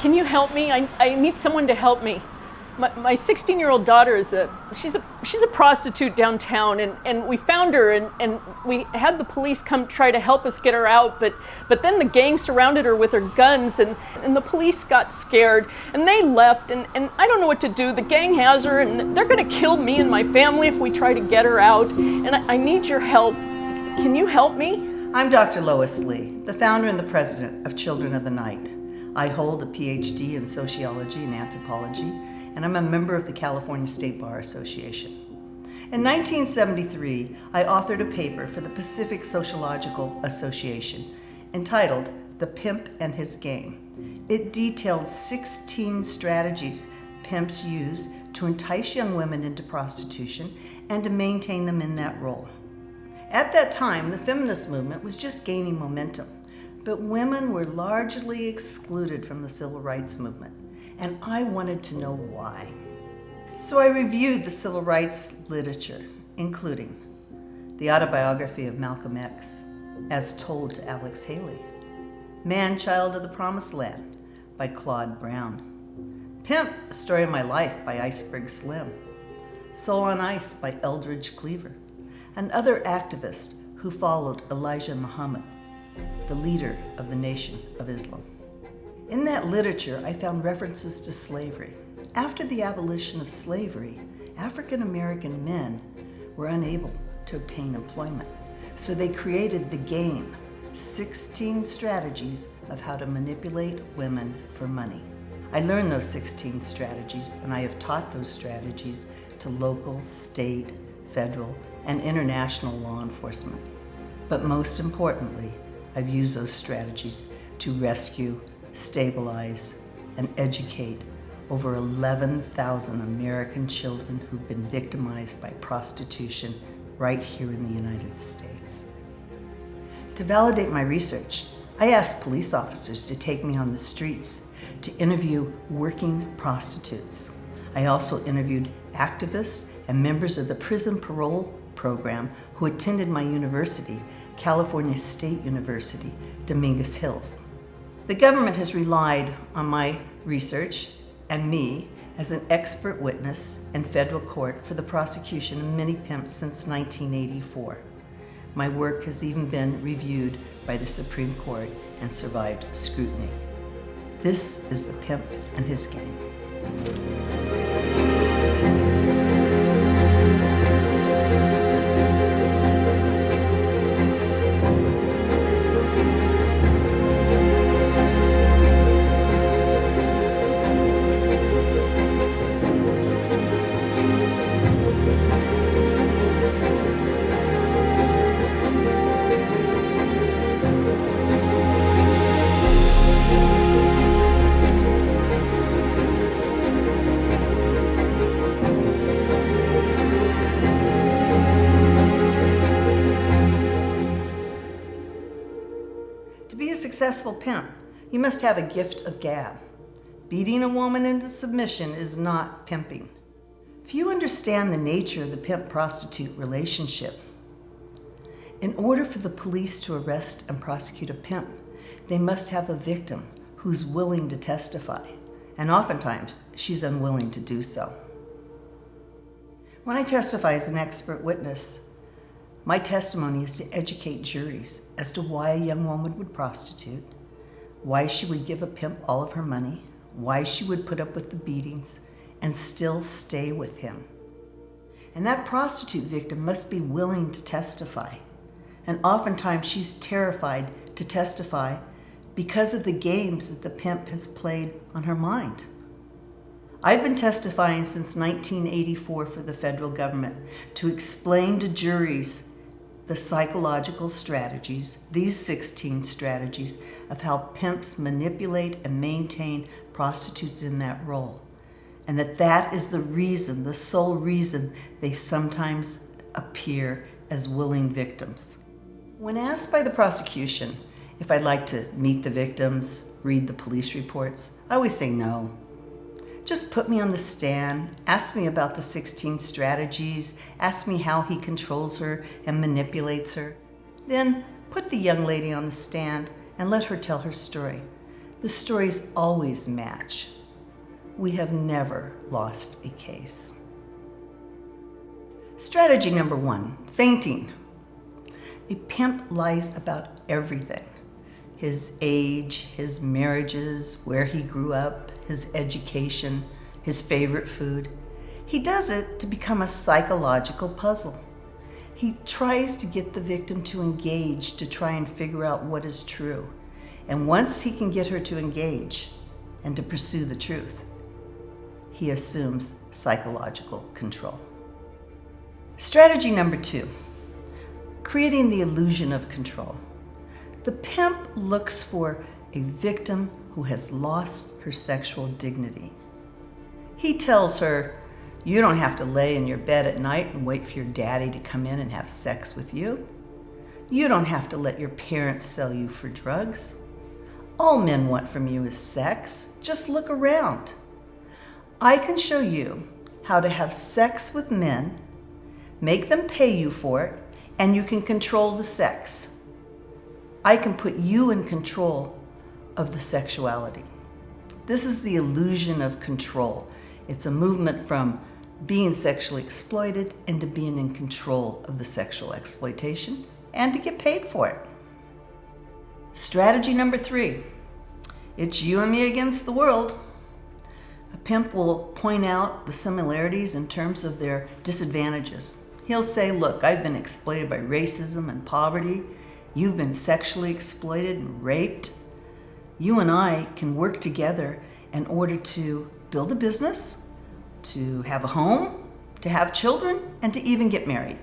Can you help me? I need someone to help me. My 16-year-old daughter is she's a prostitute downtown, and we found her, and we had the police come try to help us get her out, but then the gang surrounded her with their guns, and the police got scared, and they left, and I don't know what to do. The gang has her, and they're gonna kill me and my family if we try to get her out, and I need your help. Can you help me? I'm Dr. Lois Lee, the founder and the president of Children of the Night. I hold a PhD in sociology and anthropology, and I'm a member of the California State Bar Association. In 1973, I authored a paper for the Pacific Sociological Association entitled The Pimp and His Game. It detailed 16 strategies pimps use to entice young women into prostitution and to maintain them in that role. At that time, the feminist movement was just gaining momentum, but women were largely excluded from the civil rights movement, and I wanted to know why. So I reviewed the civil rights literature, including the autobiography of Malcolm X, as told to Alex Haley, Man-Child of the Promised Land by Claude Brown, Pimp, The Story of My Life by Iceberg Slim, Soul on Ice by Eldridge Cleaver, and other activists who followed Elijah Muhammad, the leader of the Nation of Islam. In that literature, I found references to slavery. After the abolition of slavery, African American men were unable to obtain employment, so they created the game, 16 strategies of how to manipulate women for money. I learned those 16 strategies, and I have taught those strategies to local, state, federal, and international law enforcement. But most importantly, I've used those strategies to rescue, stabilize, and educate over 11,000 American children who've been victimized by prostitution right here in the United States. To validate my research, I asked police officers to take me on the streets to interview working prostitutes. I also interviewed activists and members of the prison parole program who attended my university, California State University, Dominguez Hills. The government has relied on my research and me as an expert witness in federal court for the prosecution of many pimps since 1984. My work has even been reviewed by the Supreme Court and survived scrutiny. This is The Pimp and His Game. To be a successful pimp, you must have a gift of gab. Beating a woman into submission is not pimping. Few understand the nature of the pimp-prostitute relationship. In order for the police to arrest and prosecute a pimp, they must have a victim who's willing to testify, and oftentimes she's unwilling to do so. When I testify as an expert witness, my testimony is to educate juries as to why a young woman would prostitute, why she would give a pimp all of her money, why she would put up with the beatings and still stay with him. And that prostitute victim must be willing to testify. And oftentimes she's terrified to testify because of the games that the pimp has played on her mind. I've been testifying since 1984 for the federal government to explain to juries the psychological strategies, these 16 strategies of how pimps manipulate and maintain prostitutes in that role. And that is the reason, the sole reason they sometimes appear as willing victims. When asked by the prosecution if I'd like to meet the victims, read the police reports, I always say no. Just put me on the stand, ask me about the 16 strategies, ask me how he controls her and manipulates her. Then put the young lady on the stand and let her tell her story. The stories always match. We have never lost a case. Strategy number 1, fainting. A pimp lies about everything. His age, his marriages, where he grew up, his education, his favorite food. He does it to become a psychological puzzle. He tries to get the victim to engage to try and figure out what is true. And once he can get her to engage and to pursue the truth, he assumes psychological control. Strategy number 2, creating the illusion of control. The pimp looks for a victim who has lost her sexual dignity. He tells her, you don't have to lay in your bed at night and wait for your daddy to come in and have sex with you. You don't have to let your parents sell you for drugs. All men want from you is sex. Just look around. I can show you how to have sex with men, make them pay you for it, and you can control the sex. I can put you in control of the sexuality. This is the illusion of control. It's a movement from being sexually exploited into being in control of the sexual exploitation and to get paid for it. Strategy number 3, it's you and me against the world. A pimp will point out the similarities in terms of their disadvantages. He'll say, look, I've been exploited by racism and poverty. You've been sexually exploited and raped. You and I can work together in order to build a business, to have a home, to have children, and to even get married.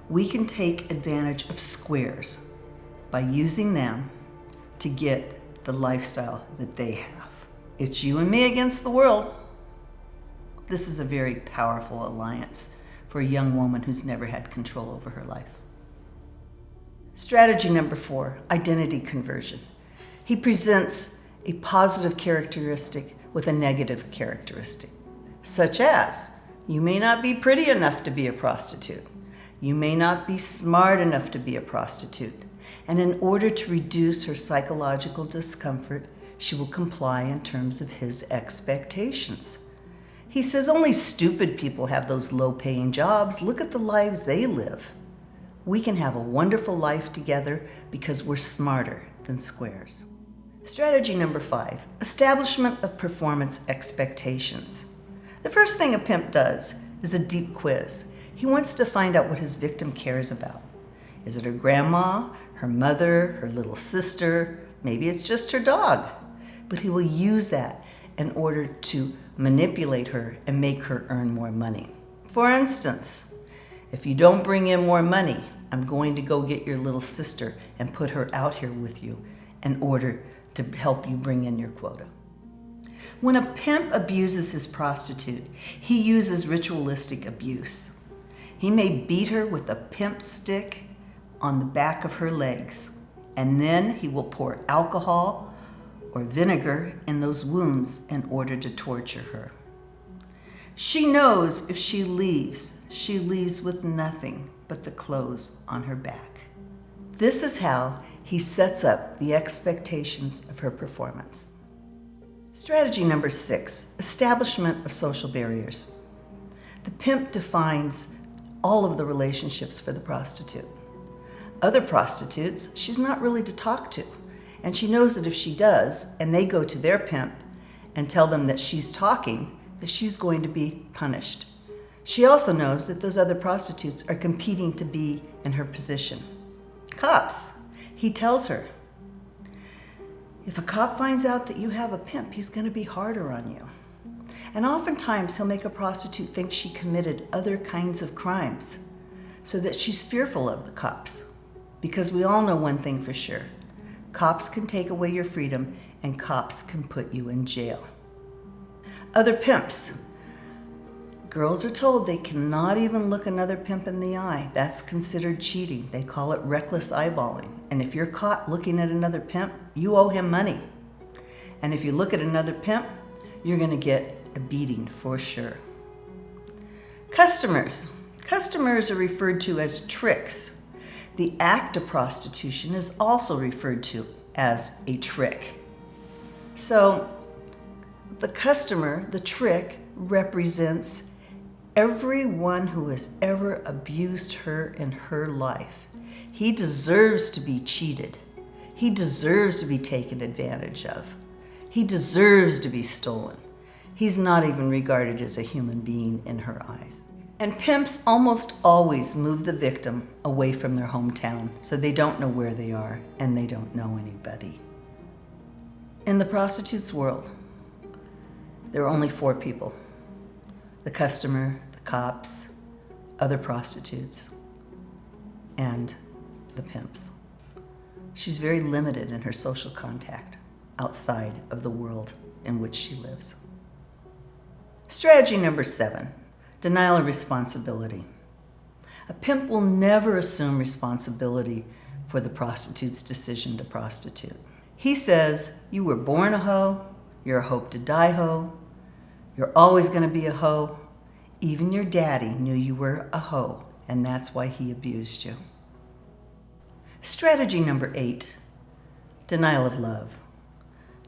We can take advantage of squares by using them to get the lifestyle that they have. It's you and me against the world. This is a very powerful alliance for a young woman who's never had control over her life. Strategy number 4, identity conversion. He presents a positive characteristic with a negative characteristic, such as, you may not be pretty enough to be a prostitute. You may not be smart enough to be a prostitute. And in order to reduce her psychological discomfort, she will comply in terms of his expectations. He says only stupid people have those low-paying jobs. Look at the lives they live. We can have a wonderful life together because we're smarter than squares. Strategy number 5, establishment of performance expectations. The first thing a pimp does is a deep quiz. He wants to find out what his victim cares about. Is it her grandma, her mother, her little sister? Maybe it's just her dog. But he will use that in order to manipulate her and make her earn more money. For instance, if you don't bring in more money, I'm going to go get your little sister and put her out here with you in order to help you bring in your quota. When a pimp abuses his prostitute, he uses ritualistic abuse. He may beat her with a pimp stick on the back of her legs, and then he will pour alcohol or vinegar in those wounds in order to torture her. She knows if she leaves with nothing but the clothes on her back. This is how he sets up the expectations of her performance. Strategy number 6, establishment of social barriers. The pimp defines all of the relationships for the prostitute. Other prostitutes, she's not really to talk to. And she knows that if she does, and they go to their pimp and tell them that she's talking, that she's going to be punished. She also knows that those other prostitutes are competing to be in her position. Cops, he tells her, if a cop finds out that you have a pimp, he's going to be harder on you. And oftentimes he'll make a prostitute think she committed other kinds of crimes so that she's fearful of the cops. Because we all know one thing for sure. Cops can take away your freedom, and cops can put you in jail. Other pimps. Girls are told they cannot even look another pimp in the eye. That's considered cheating. They call it reckless eyeballing. And if you're caught looking at another pimp, you owe him money. And if you look at another pimp, you're going to get a beating for sure. Customers. Customers are referred to as tricks. The act of prostitution is also referred to as a trick. So the customer, the trick, represents everyone who has ever abused her in her life. He deserves to be cheated. He deserves to be taken advantage of. He deserves to be stolen. He's not even regarded as a human being in her eyes. And pimps almost always move the victim away from their hometown so they don't know where they are and they don't know anybody. In the prostitute's world, there are only 4 people: the customer, the cops, other prostitutes, and the pimps. She's very limited in her social contact outside of the world in which she lives. Strategy number 7, denial of responsibility. A pimp will never assume responsibility for the prostitute's decision to prostitute. He says, you were born a hoe, you're a hope to die hoe, you're always going to be a hoe. Even your daddy knew you were a hoe, and that's why he abused you. Strategy number 8, denial of love.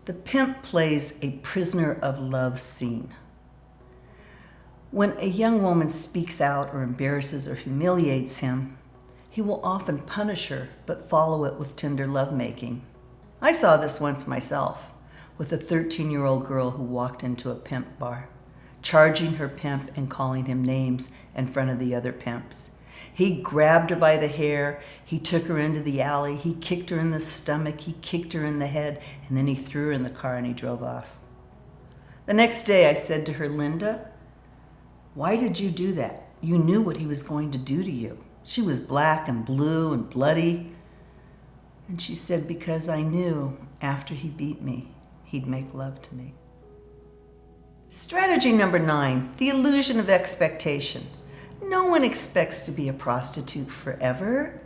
The pimp plays a prisoner of love scene. When a young woman speaks out or embarrasses or humiliates him, he will often punish her, but follow it with tender lovemaking. I saw this once myself with a 13-year-old girl who walked into a pimp bar, charging her pimp and calling him names in front of the other pimps. He grabbed her by the hair, he took her into the alley, he kicked her in the stomach, he kicked her in the head, and then he threw her in the car and he drove off. The next day I said to her, Linda, why did you do that? You knew what he was going to do to you. She was black and blue and bloody. And she said, because I knew after he beat me, he'd make love to me. Strategy number 9, the illusion of expectation. No one expects to be a prostitute forever.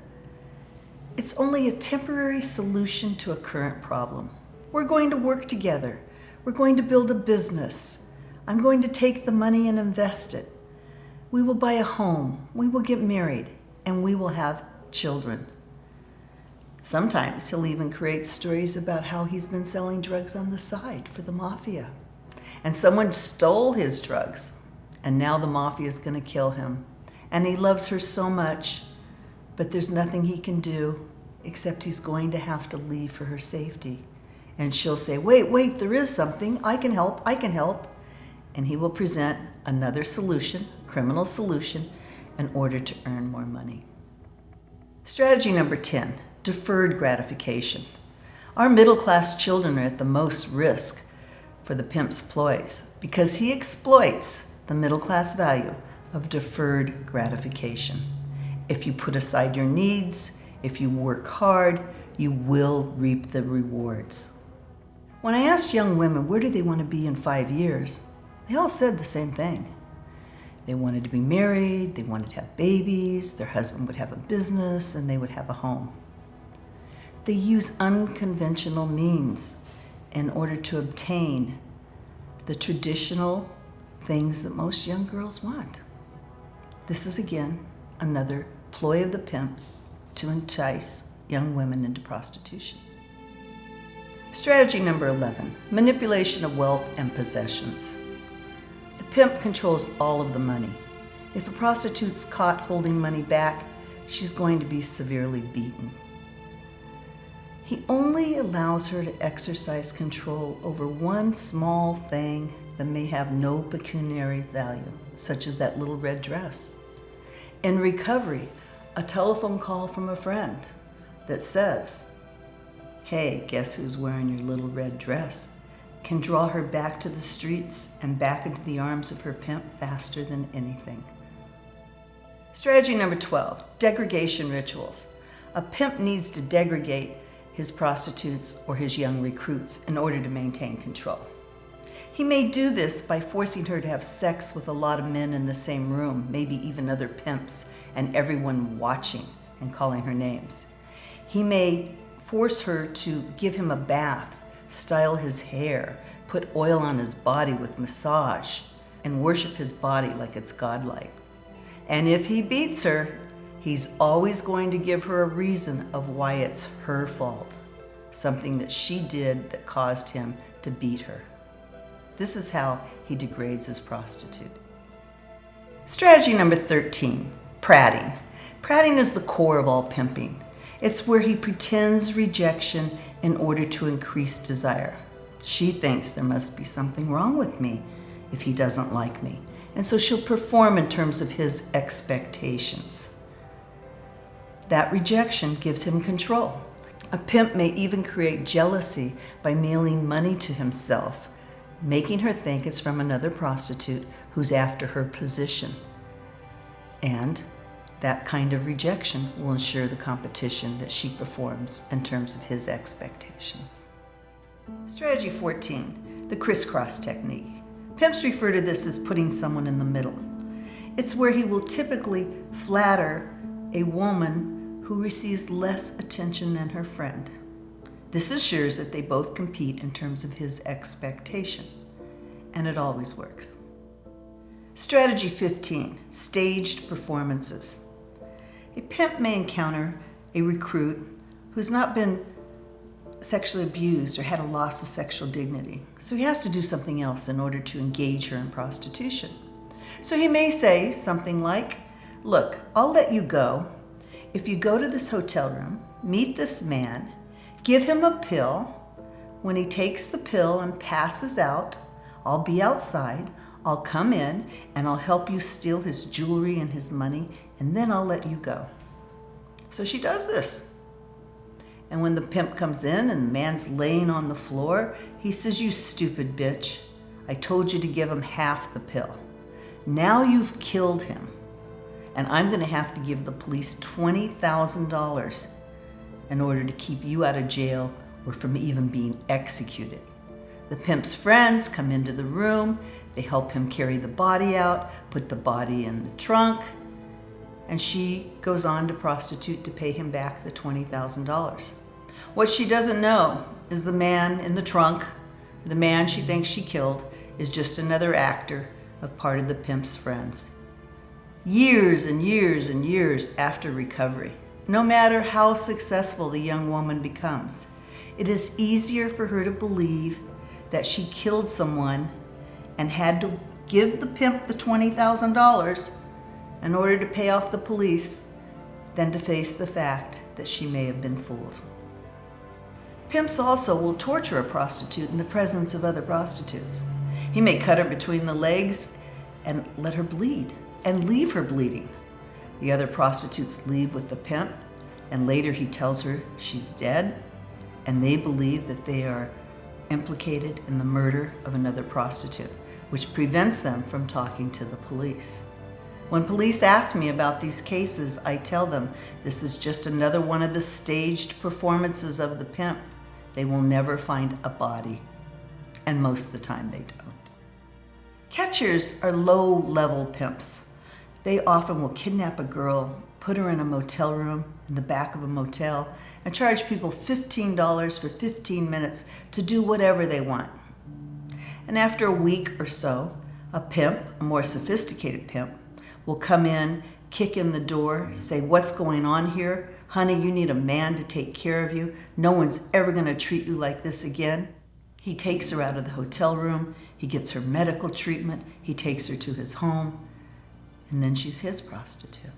It's only a temporary solution to a current problem. We're going to work together. We're going to build a business. I'm going to take the money and invest it. We will buy a home. We will get married, and we will have children. Sometimes he'll even create stories about how he's been selling drugs on the side for the mafia. And someone stole his drugs, and now the mafia is going to kill him. And he loves her so much, but there's nothing he can do except he's going to have to leave for her safety. And she'll say, wait, there is something. I can help. And he will present another solution, criminal solution, in order to earn more money. Strategy number 10, deferred gratification. Our middle-class children are at the most risk for the pimp's ploys because he exploits the middle-class value of deferred gratification. If you put aside your needs, if you work hard, you will reap the rewards. When I asked young women where do they want to be in 5 years, they all said the same thing. They wanted to be married, they wanted to have babies, their husband would have a business, and they would have a home. They use unconventional means in order to obtain the traditional things that most young girls want. This is, again, another ploy of the pimps to entice young women into prostitution. Strategy number 11, manipulation of wealth and possessions. The pimp controls all of the money. If a prostitute's caught holding money back, she's going to be severely beaten. He only allows her to exercise control over one small thing that may have no pecuniary value, such as that little red dress. In recovery, a telephone call from a friend that says, hey, guess who's wearing your little red dress, can draw her back to the streets and back into the arms of her pimp faster than anything. Strategy number 12, degradation rituals. A pimp needs to degrade his prostitutes or his young recruits in order to maintain control. He may do this by forcing her to have sex with a lot of men in the same room, maybe even other pimps, and everyone watching and calling her names. He may force her to give him a bath, style his hair, put oil on his body with massage, and worship his body like it's godlike. And if he beats her, he's always going to give her a reason of why it's her fault, something that she did that caused him to beat her. This is how he degrades his prostitute. Strategy number 13, prating. Prating is the core of all pimping. It's where he pretends rejection in order to increase desire. She thinks there must be something wrong with me if he doesn't like me, and so she'll perform in terms of his expectations. That rejection gives him control. A pimp may even create jealousy by mailing money to himself, making her think it's from another prostitute who's after her position. And that kind of rejection will ensure the competition that she performs in terms of his expectations. Strategy 14, the crisscross technique. Pimps refer to this as putting someone in the middle. It's where he will typically flatter a woman who receives less attention than her friend. This ensures that they both compete in terms of his expectation, and it always works. Strategy 15, staged performances. A pimp may encounter a recruit who's not been sexually abused or had a loss of sexual dignity, so he has to do something else in order to engage her in prostitution. So he may say something like, "Look, I'll let you go if you go to this hotel room, meet this man, give him a pill. When he takes the pill and passes out, I'll be outside, I'll come in, and I'll help you steal his jewelry and his money, and then I'll let you go." So she does this. And when the pimp comes in and the man's laying on the floor, he says, "You stupid bitch. I told you to give him half the pill. Now you've killed him, and I'm going to have to give the police $20,000 in order to keep you out of jail or from even being executed." The pimp's friends come into the room. They help him carry the body out, put the body in the trunk, and she goes on to prostitute to pay him back the $20,000. What she doesn't know is the man in the trunk, the man she thinks she killed, is just another actor of part of the pimp's friends. Years and years and years after recovery, no matter how successful the young woman becomes, it is easier for her to believe that she killed someone and had to give the pimp the $20,000 in order to pay off the police than to face the fact that she may have been fooled. Pimps also will torture a prostitute in the presence of other prostitutes. He may cut her between the legs and let her bleed and leave her bleeding. The other prostitutes leave with the pimp, and later he tells her she's dead, and they believe that they are implicated in the murder of another prostitute, which prevents them from talking to the police. When police ask me about these cases, I tell them this is just another one of the staged performances of the pimp. They will never find a body, and most of the time they don't. Catchers are low-level pimps. They often will kidnap a girl, put her in a motel room in the back of a motel, and charge people $15 for 15 minutes to do whatever they want. And after a week or so, a pimp, a more sophisticated pimp, will come in, kick in the door, say, "What's going on here? Honey, you need a man to take care of you. No one's ever going to treat you like this again." He takes her out of the hotel room. He gets her medical treatment. He takes her to his home. And then she's his prostitute.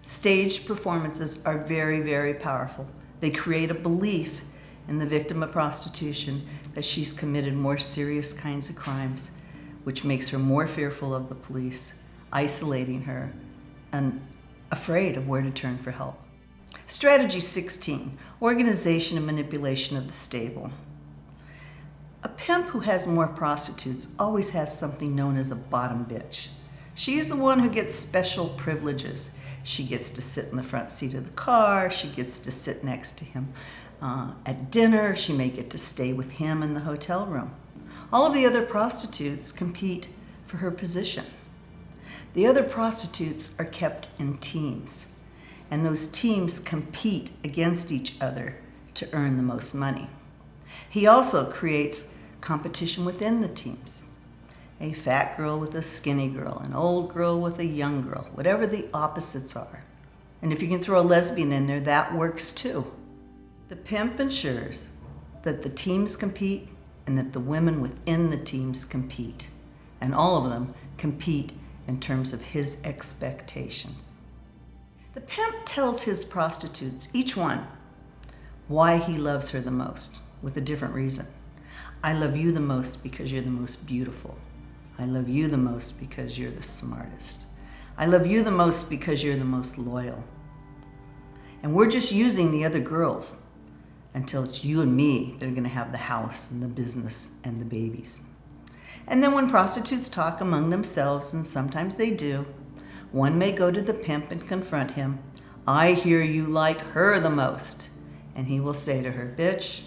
Staged performances are very, very powerful. They create a belief in the victim of prostitution that she's committed more serious kinds of crimes, which makes her more fearful of the police, isolating her, and afraid of where to turn for help. Strategy 16, organization and manipulation of the stable. A pimp who has more prostitutes always has something known as a bottom bitch. She's the one who gets special privileges. She gets to sit in the front seat of the car. She gets to sit next to him at dinner. She may get to stay with him in the hotel room. All of the other prostitutes compete for her position. The other prostitutes are kept in teams, and those teams compete against each other to earn the most money. He also creates competition within the teams. A fat girl with a skinny girl, an old girl with a young girl, whatever the opposites are. And if you can throw a lesbian in there, that works too. The pimp ensures that the teams compete and that the women within the teams compete, and all of them compete in terms of his expectations. The pimp tells his prostitutes, each one, why he loves her the most, with a different reason. I love you the most because you're the most beautiful. I love you the most because you're the smartest. I love you the most because you're the most loyal. And we're just using the other girls until it's you and me that are going to have the house and the business and the babies. And then when prostitutes talk among themselves, and sometimes they do, one may go to the pimp and confront him. I hear you like her the most. And he will say to her, bitch,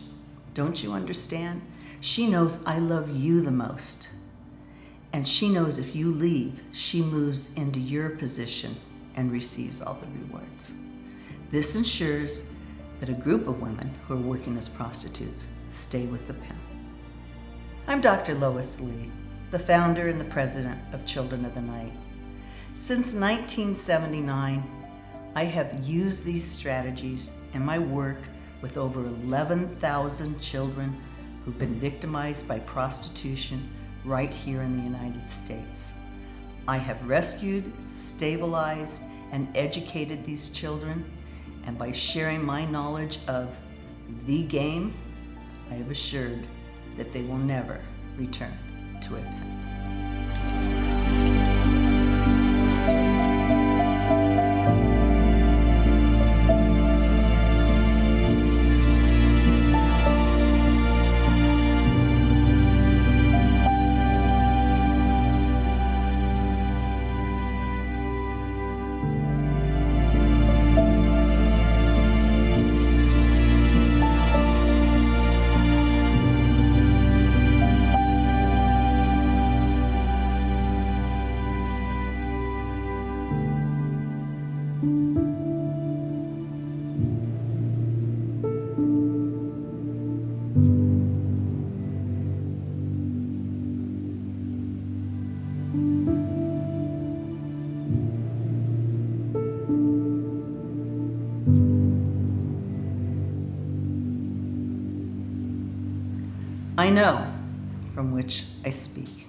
don't you understand? She knows I love you the most. And she knows if you leave, she moves into your position and receives all the rewards. This ensures that a group of women who are working as prostitutes stay with the pimp. I'm Dr. Lois Lee, the founder and the president of Children of the Night. Since 1979, I have used these strategies in my work with over 11,000 children who've been victimized by prostitution right here in the United States. I have rescued, stabilized, and educated these children, and by sharing my knowledge of the game, I have assured that they will never return to a pimp. I know from which I speak.